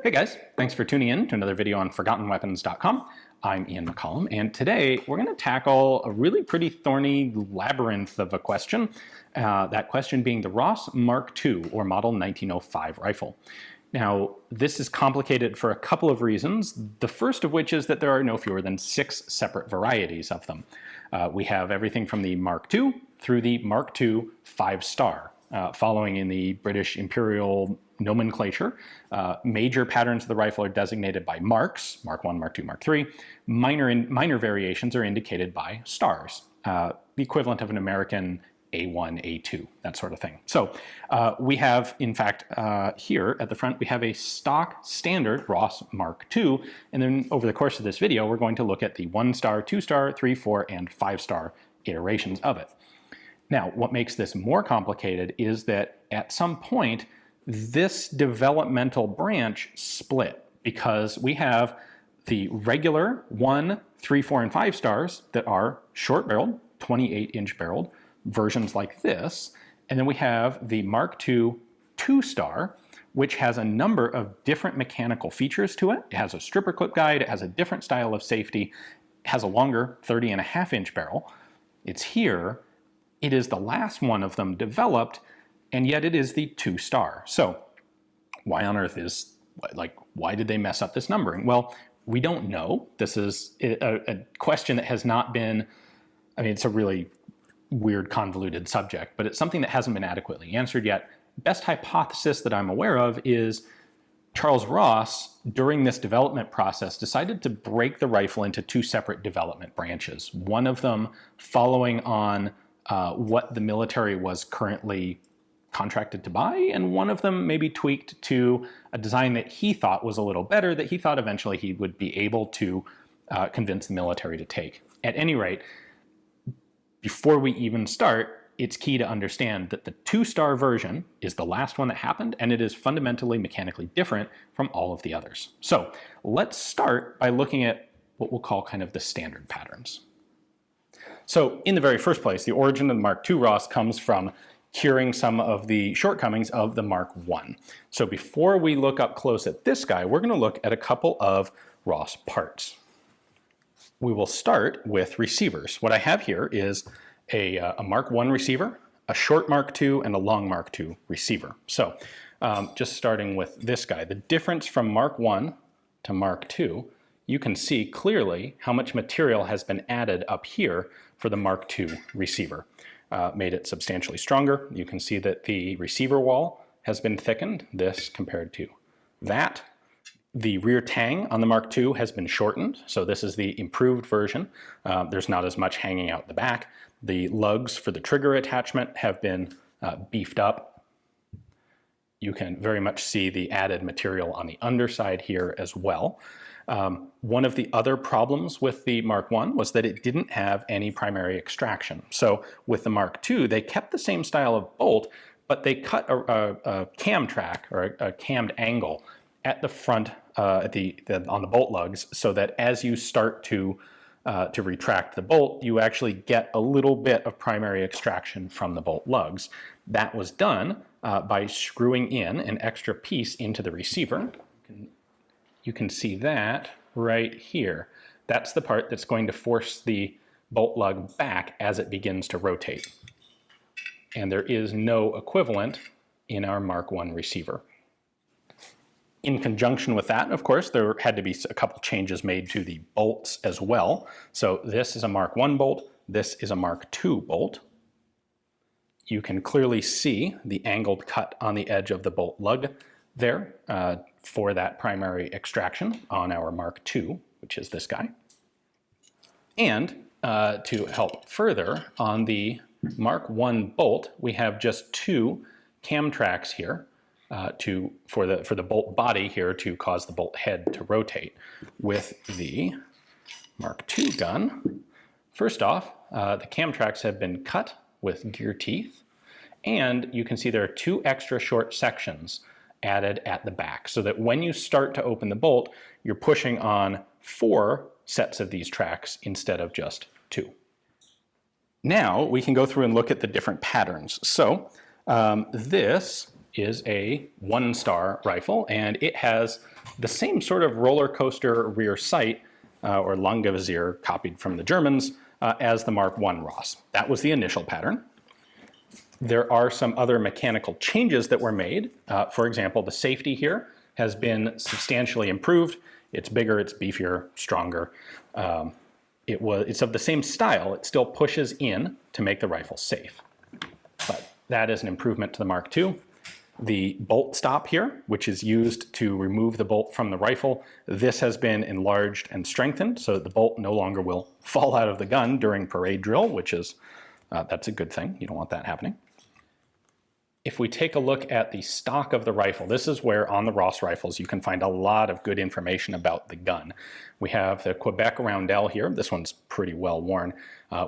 Hey guys, thanks for tuning in to another video on ForgottenWeapons.com. I'm Ian McCollum, and today we're going to tackle a really pretty thorny labyrinth of a question, that question being the Ross Mark II, or Model 1905 rifle. Now, this is complicated for a couple of reasons, the first of which is that there are no fewer than 6 separate varieties of them. We have everything from the Mark II through the Mark II 5-star. Following in the British Imperial nomenclature, major patterns of the rifle are designated by marks, Mark I, Mark II, Mark III. Minor variations are indicated by stars, the equivalent of an American A1, A2, that sort of thing. So we have, in fact, here at the front, we have a stock standard Ross Mark II, and then over the course of this video, we're going to look at the 1-star, 2-star, 3, 4, and 5-star iterations of it. Now, what makes this more complicated is that at some point, this developmental branch split because we have the regular 1, 3, 4, and 5 stars that are short-barreled, 28-inch barreled versions like this, and then we have the Mark II 2-star, which has a number of different mechanical features to it. It has a stripper clip guide, it has a different style of safety, it has a longer 30.5-inch barrel. It's here. It is the last one of them developed, and yet it is the 2-star. So why on earth is, why did they mess up this numbering? Well, we don't know. This is a question that has not been, it's a really weird, convoluted subject, but it's something that hasn't been adequately answered yet. Best hypothesis that I'm aware of is Charles Ross, during this development process, decided to break the rifle into 2 separate development branches. One of them following on what the military was currently contracted to buy, and one of them maybe tweaked to a design that he thought was a little better, that he thought eventually he would be able to convince the military to take. At any rate, before we even start, it's key to understand that the 2-star version is the last one that happened, and it is fundamentally mechanically different from all of the others. So let's start by looking at what we'll call kind of the standard patterns. So in the very first place, the origin of the Mark II Ross comes from curing some of the shortcomings of the Mark I. So before we look up close at this guy, we're going to look at a couple of Ross parts. We will start with receivers. What I have here is a Mark I receiver, a short Mark II, and a long Mark II receiver. So just starting with this guy, the difference from Mark I to Mark II, you can see clearly how much material has been added up here for the Mark II receiver. Made it substantially stronger. You can see that the receiver wall has been thickened, this compared to that. The rear tang on the Mark II has been shortened, so this is the improved version. There's not as much hanging out the back. The lugs for the trigger attachment have been beefed up. You can very much see the added material on the underside here as well. One of the other problems with the Mark I was that it didn't have any primary extraction. So with the Mark II, they kept the same style of bolt, but they cut a cam track, or a cammed angle at the front on the bolt lugs, so that as you start to retract the bolt, you actually get a little bit of primary extraction from the bolt lugs. That was done by screwing in an extra piece into the receiver. You can see that right here. That's the part that's going to force the bolt lug back as it begins to rotate. And there is no equivalent in our Mark I receiver. In conjunction with that, of course, there had to be a couple changes made to the bolts as well. So this is a Mark I bolt, this is a Mark II bolt. You can clearly see the angled cut on the edge of the bolt lug there for that primary extraction on our Mark II, which is this guy. And to help further, on the Mark I bolt, we have just 2 cam tracks here for the bolt body here to cause the bolt head to rotate. With the Mark II gun, first off, the cam tracks have been cut with gear teeth, and you can see there are 2 extra short sections added at the back, so that when you start to open the bolt, you're pushing on 4 sets of these tracks instead of just 2. Now we can go through and look at the different patterns. So this is a 1-star rifle, and it has the same sort of roller coaster rear sight, or Langevisier, copied from the Germans, as the Mark I Ross. That was the initial pattern. There are some other mechanical changes that were made. For example, the safety here has been substantially improved. It's bigger, it's beefier, stronger. It's of the same style. It still pushes in to make the rifle safe. But that is an improvement to the Mark II. The bolt stop here, which is used to remove the bolt from the rifle, this has been enlarged and strengthened so that the bolt no longer will fall out of the gun during parade drill, which is, that's a good thing. You don't want that happening. If we take a look at the stock of the rifle, this is where on the Ross rifles you can find a lot of good information about the gun. We have the Quebec roundel here. This one's pretty well worn.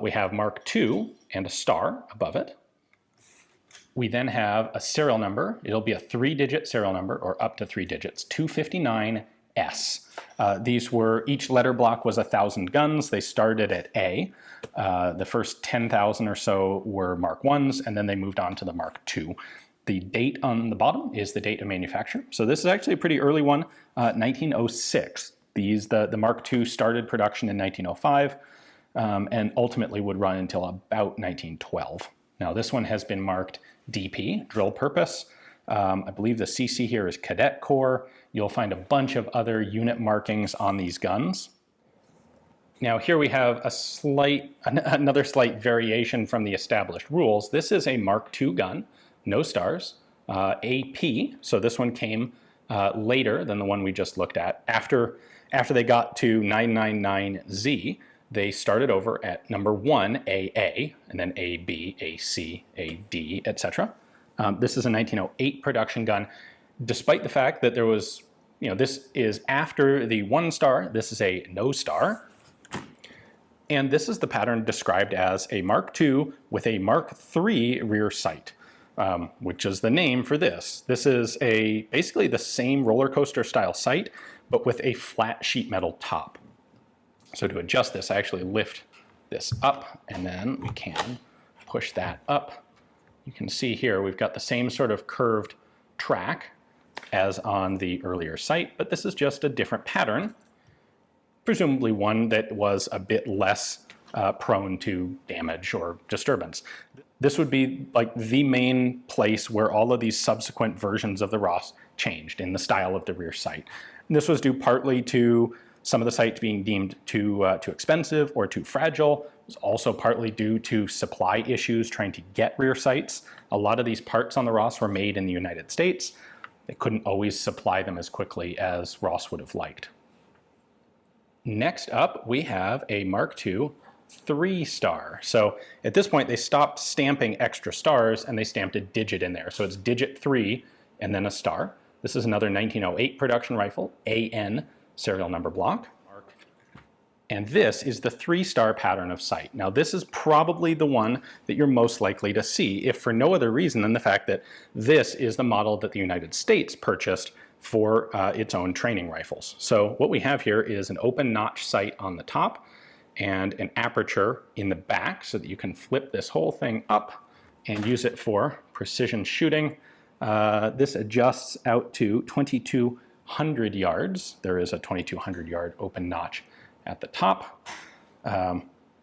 We have Mark II and a star above it. We then have a serial number. It'll be a 3-digit serial number, or up to 3 digits, 259S. These were, each letter block was 1,000 guns. They started at A. The first 10,000 or so were Mark I's, and then they moved on to the Mark II. The date on the bottom is the date of manufacture. So this is actually a pretty early one, 1906. The Mark II started production in 1905, and ultimately would run until about 1912. Now this one has been marked DP, drill purpose. I believe the CC here is Cadet Corps. You'll find a bunch of other unit markings on these guns. Now here we have another slight variation from the established rules. This is a Mark II gun, no stars, AP, so this one came later than the one we just looked at. After they got to 999Z, they started over at number 1, AA, and then AB, AC, AD, etc. This is a 1908 production gun, despite the fact that there was, this is after the 1-star, this is a no star. And this is the pattern described as a Mark II with a Mark III rear sight, which is the name for this. This is basically the same roller coaster style sight, but with a flat sheet metal top. So to adjust this, I actually lift this up, and then we can push that up. You can see here we've got the same sort of curved track as on the earlier sight, but this is just a different pattern, presumably one that was a bit less prone to damage or disturbance. This would be like the main place where all of these subsequent versions of the Ross changed in the style of the rear sight. And this was due partly to some of the sights being deemed too expensive or too fragile. It was also partly due to supply issues trying to get rear sights. A lot of these parts on the Ross were made in the United States. They couldn't always supply them as quickly as Ross would have liked. Next up, we have a Mark II 3-star. So at this point, they stopped stamping extra stars and they stamped a digit in there. So it's digit 3 and then a star. This is another 1908 production rifle, AN serial number block. And this is the 3-star pattern of sight. Now this is probably the one that you're most likely to see, if for no other reason than the fact that this is the model that the United States purchased for its own training rifles. So what we have here is an open notch sight on the top and an aperture in the back so that you can flip this whole thing up and use it for precision shooting. This adjusts out to 2,200 yards. There is a 2,200 yard open notch at the top.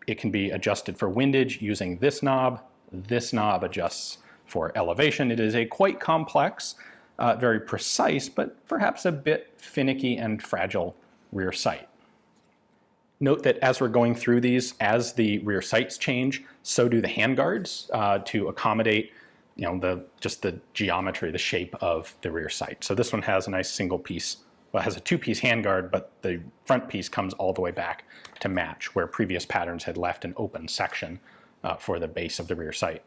It can be adjusted for windage using this knob. This knob adjusts for elevation. It is a quite complex, very precise, but perhaps a bit finicky and fragile rear sight. Note that as we're going through these, as the rear sights change, so do the handguards to accommodate just the geometry, the shape of the rear sight. So this one has a nice single piece, well, it has a 2-piece handguard, but the front piece comes all the way back to match where previous patterns had left an open section for the base of the rear sight.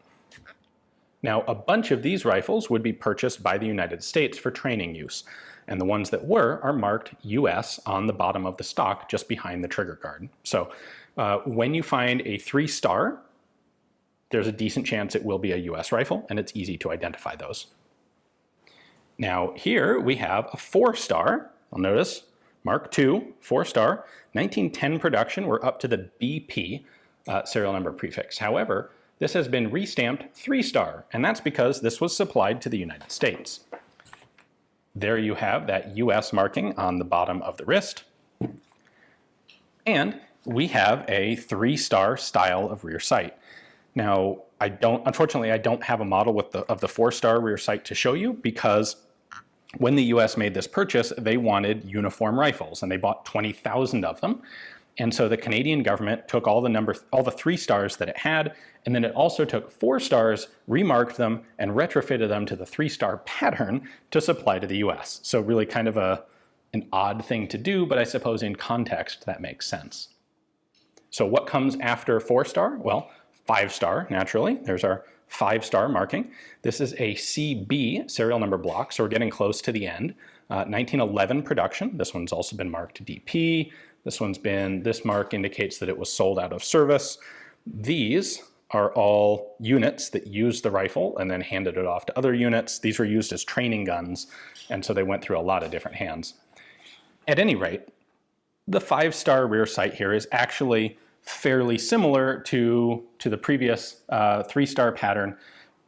Now, a bunch of these rifles would be purchased by the United States for training use, and the ones that were are marked US on the bottom of the stock just behind the trigger guard. So when you find a 3-star, there's a decent chance it will be a US rifle, and it's easy to identify those. Now here we have a 4-star. I'll notice Mark II, 4-star, 1910 production. We're up to the BP serial number prefix. However, this has been restamped 3-star, and that's because this was supplied to the United States. There you have that US marking on the bottom of the wrist. And we have a 3-star style of rear sight. Now, unfortunately, I don't have a model of the 4-star rear sight to show you, because when the US made this purchase, they wanted uniform rifles, and they bought 20,000 of them. And so the Canadian government took all the 3 stars that it had, and then it also took 4 stars, remarked them, and retrofitted them to the 3-star pattern to supply to the US. So really kind of an odd thing to do, but I suppose in context that makes sense. So what comes after 4-star? Well, 5-star, naturally. There's our 5-star marking. This is a CB serial number block, so we're getting close to the end. 1911 production. This one's also been marked DP. This mark indicates that it was sold out of service. These are all units that used the rifle and then handed it off to other units. These were used as training guns, and so they went through a lot of different hands. At any rate, the 5-star rear sight here is actually fairly similar to the previous 3-star pattern,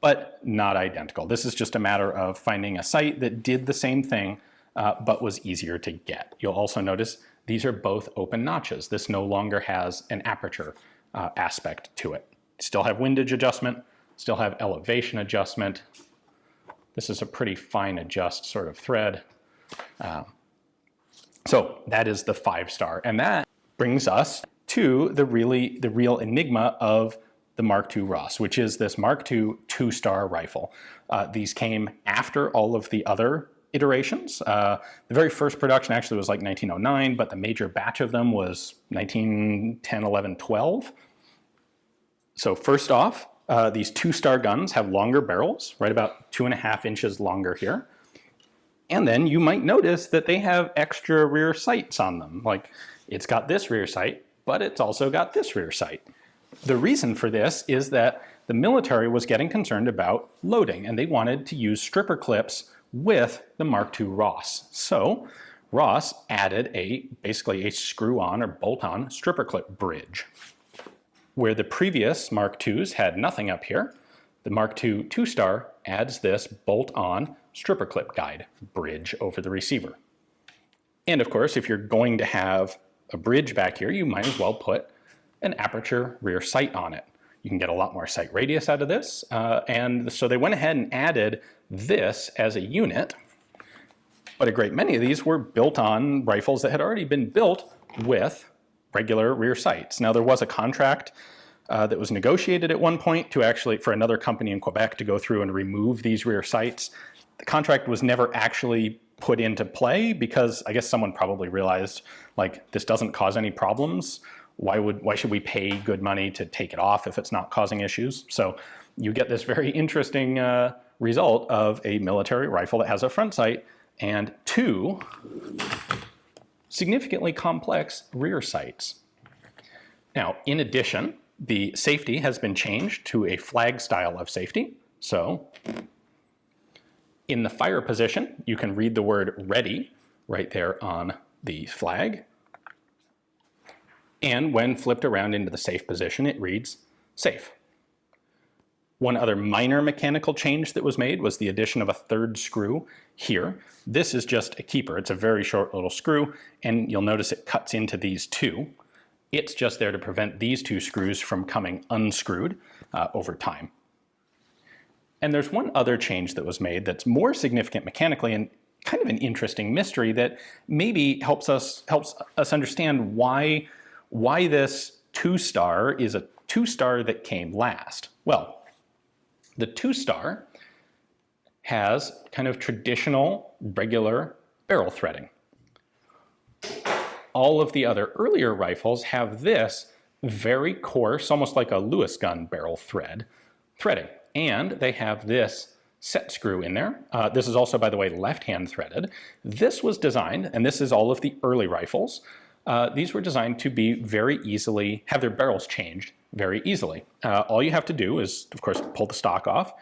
but not identical. This is just a matter of finding a sight that did the same thing, but was easier to get. You'll also notice these are both open notches. This no longer has an aperture aspect to it. Still have windage adjustment, still have elevation adjustment. This is a pretty fine adjust sort of thread. So that is the 5-star, and that brings us to the real enigma of the Mark II Ross, which is this Mark II 2-star rifle. These came after all of the other iterations. The very first production actually was like 1909, but the major batch of them was 1910, 11, 12. So first off, these 2-star guns have longer barrels, right about 2.5 inches longer here. And then you might notice that they have extra rear sights on them. Like, it's got this rear sight, but it's also got this rear sight. The reason for this is that the military was getting concerned about loading, and they wanted to use stripper clips with the Mark II Ross. So Ross added basically a screw-on or bolt-on stripper clip bridge. Where the previous Mark IIs had nothing up here, the Mark II 2-star adds this bolt-on stripper clip guide bridge over the receiver. And of course, if you're going to have a bridge back here, you might as well put an aperture rear sight on it. You can get a lot more sight radius out of this. And so they went ahead and added this as a unit. But a great many of these were built on rifles that had already been built with regular rear sights. Now, there was a contract that was negotiated at one point for another company in Quebec to go through and remove these rear sights. The contract was never actually put into play because I guess someone probably realized, like, this doesn't cause any problems. Why should we pay good money to take it off if it's not causing issues? So you get this very interesting result of a military rifle that has a front sight and 2 significantly complex rear sights. Now, in addition, the safety has been changed to a flag style of safety. So in the fire position, you can read the word ready right there on the flag. And when flipped around into the safe position, it reads safe. One other minor mechanical change that was made was the addition of a 3rd screw here. This is just a keeper. It's a very short little screw, and you'll notice it cuts into these 2. It's just there to prevent these 2 screws from coming unscrewed over time. And there's one other change that was made that's more significant mechanically and kind of an interesting mystery that maybe helps us understand why this 2-star is a 2-star that came last. Well, the 2-star has kind of traditional, regular barrel threading. All of the other earlier rifles have this very coarse, almost like a Lewis gun barrel threading. And they have this set screw in there. This is also, by the way, left-hand threaded. This was designed, and this is all of the early rifles, these were designed to be have their barrels changed very easily. All you have to do is, of course, pull the stock off,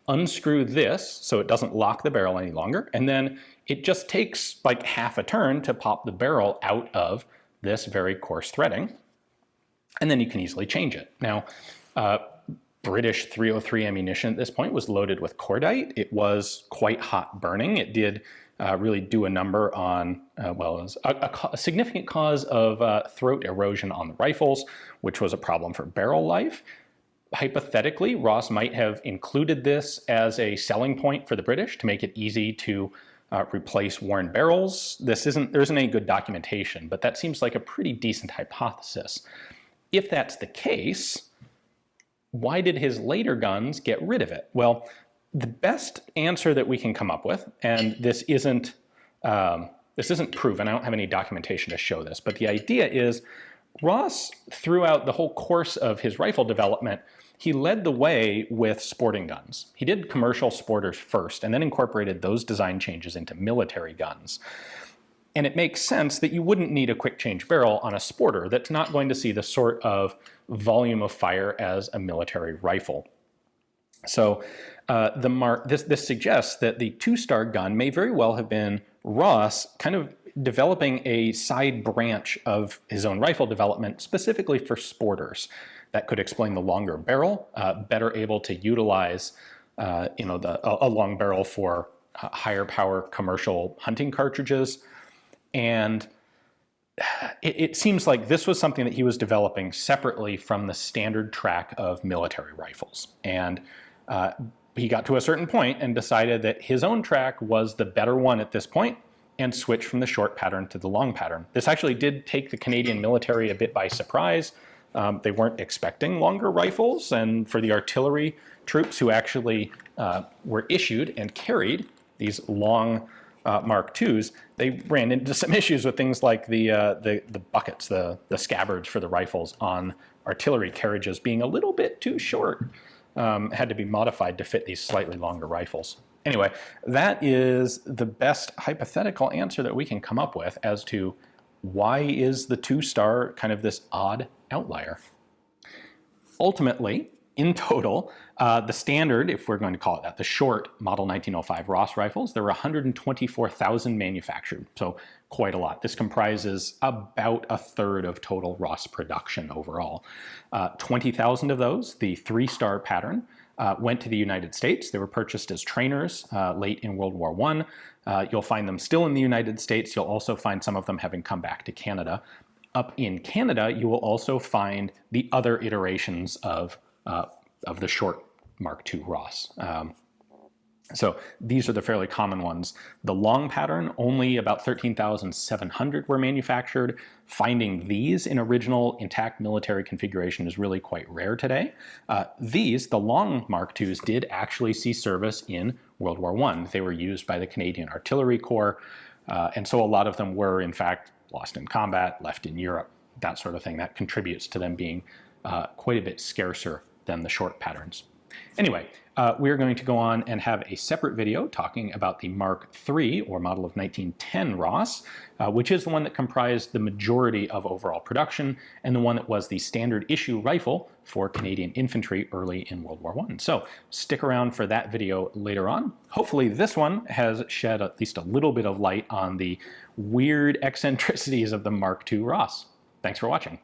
unscrew this so it doesn't lock the barrel any longer, and then it just takes like half a turn to pop the barrel out of this very coarse threading, and then you can easily change it. Now, British .303 ammunition at this point was loaded with cordite. It was quite hot burning. It did really do a number on, well, it was a significant cause of throat erosion on the rifles, which was a problem for barrel life. Hypothetically, Ross might have included this as a selling point for the British to make it easy to replace worn barrels. There isn't any good documentation, but that seems like a pretty decent hypothesis. If that's the case, why did his later guns get rid of it? Well, the best answer that we can come up with, and this isn't proven, I don't have any documentation to show this, but the idea is Ross, throughout the whole course of his rifle development, he led the way with sporting guns. He did commercial sporters first, and then incorporated those design changes into military guns. And it makes sense that you wouldn't need a quick change barrel on a sporter that's not going to see the sort of volume of fire as a military rifle. So this suggests that the two-star gun may very well have been Ross kind of developing a side branch of his own rifle development specifically for sporters. That could explain the longer barrel, better able to utilize a long barrel for higher power commercial hunting cartridges. And it seems like this was something that he was developing separately from the standard track of military rifles. And he got to a certain point and decided that his own track was the better one at this point and switched from the short pattern to the long pattern. This actually did take the Canadian military a bit by surprise. They weren't expecting longer rifles, and for the artillery troops who actually were issued and carried these long Mark IIs, they ran into some issues with things like the buckets, the scabbards for the rifles on artillery carriages being a little bit too short. Had to be modified to fit these slightly longer rifles. Anyway, that is the best hypothetical answer that we can come up with as to why is the two-star kind of this odd outlier. Ultimately, in total, the standard, if we're going to call it that, the short model 1905 Ross rifles, there were 124,000 manufactured, so quite a lot. This comprises about a third of total Ross production overall. 20,000 of those, the three-star pattern, went to the United States. They were purchased as trainers late in World War I. You'll find them still in the United States. You'll also find some of them having come back to Canada. Up in Canada, you will also find the other iterations of the short Mark II Ross. So these are the fairly common ones. The long pattern, only about 13,700 were manufactured. Finding these in original intact military configuration is really quite rare today. The long Mark IIs did actually see service in World War I. They were used by the Canadian Artillery Corps, and so a lot of them were, in fact, lost in combat, left in Europe, that sort of thing. That contributes to them being quite a bit scarcer than the short patterns. Anyway, we're going to go on and have a separate video talking about the Mark III, or model of 1910 Ross, which is the one that comprised the majority of overall production and the one that was the standard issue rifle for Canadian infantry early in World War I. So stick around for that video later on. Hopefully this one has shed at least a little bit of light on the weird eccentricities of the Mark II Ross. Thanks for watching.